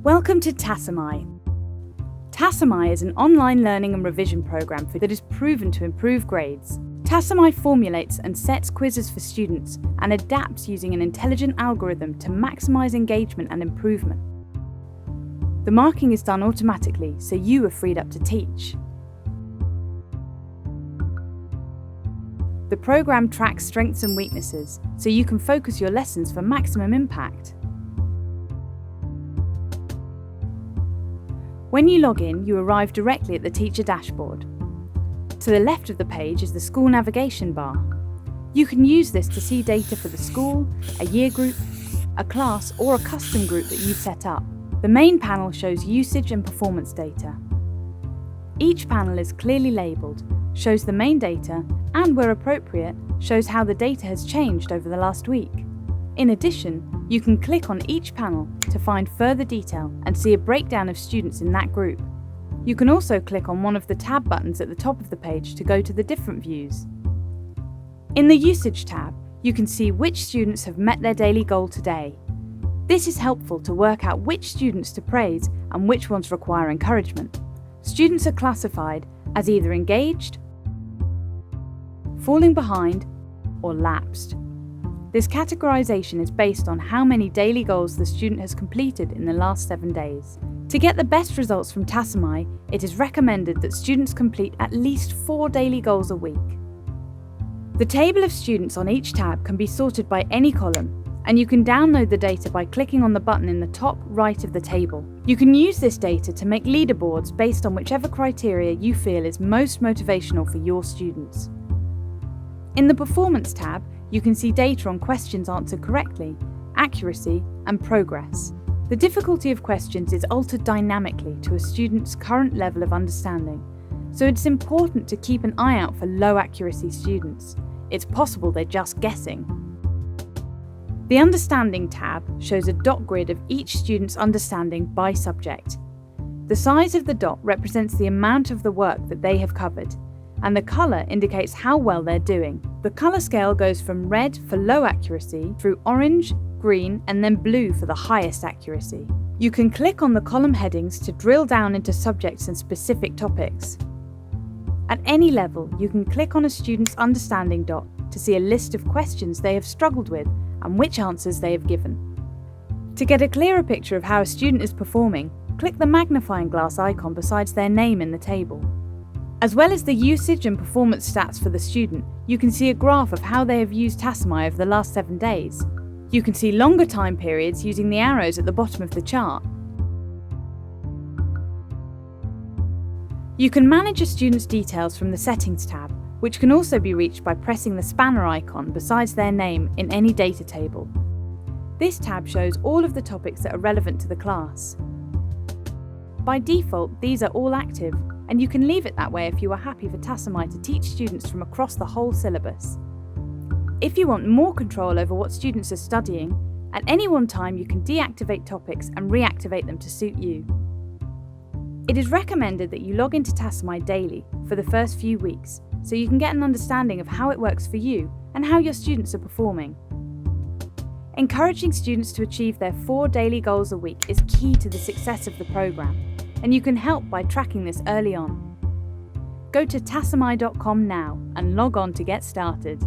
Welcome to Tassomai. Tassomai is an online learning and revision program that is proven to improve grades. Tassomai formulates and sets quizzes for students and adapts using an intelligent algorithm to maximize engagement and improvement. The marking is done automatically, so you are freed up to teach. The program tracks strengths and weaknesses, so you can focus your lessons for maximum impact. When you log in, you arrive directly at the teacher dashboard. To the left of the page is the school navigation bar. You can use this to see data for the school, a year group, a class, or a custom group that you've set up. The main panel shows usage and performance data. Each panel is clearly labelled, shows the main data, and where appropriate, shows how the data has changed over the last week. In addition, you can click on each panel to find further detail and see a breakdown of students in that group. You can also click on one of the tab buttons at the top of the page to go to the different views. In the Usage tab, you can see which students have met their daily goal today. This is helpful to work out which students to praise and which ones require encouragement. Students are classified as either engaged, falling behind, or lapsed. This categorization is based on how many daily goals the student has completed in the last 7 days. To get the best results from Tassomai, it is recommended that students complete at least 4 daily goals a week. The table of students on each tab can be sorted by any column, and you can download the data by clicking on the button in the top right of the table. You can use this data to make leaderboards based on whichever criteria you feel is most motivational for your students. In the Performance tab, you can see data on questions answered correctly, accuracy, and progress. The difficulty of questions is altered dynamically to a student's current level of understanding, so it's important to keep an eye out for low accuracy students. It's possible they're just guessing. The Understanding tab shows a dot grid of each student's understanding by subject. The size of the dot represents the amount of the work that they have covered, and the colour indicates how well they're doing. The colour scale goes from red for low accuracy through orange, green, and then blue for the highest accuracy. You can click on the column headings to drill down into subjects and specific topics. At any level, you can click on a student's understanding dot to see a list of questions they have struggled with and which answers they have given. To get a clearer picture of how a student is performing, click the magnifying glass icon beside their name in the table. As well as the usage and performance stats for the student, you can see a graph of how they have used Tassomai over the last 7 days. You can see longer time periods using the arrows at the bottom of the chart. You can manage a student's details from the Settings tab, which can also be reached by pressing the spanner icon beside their name in any data table. This tab shows all of the topics that are relevant to the class. By default, these are all active, and you can leave it that way if you are happy for Tassomai to teach students from across the whole syllabus. If you want more control over what students are studying, at any one time you can deactivate topics and reactivate them to suit you. It is recommended that you log into Tassomai daily for the first few weeks, so you can get an understanding of how it works for you and how your students are performing. Encouraging students to achieve their 4 daily goals a week is key to the success of the programme, and you can help by tracking this early on. Go to tassomai.com now and log on to get started.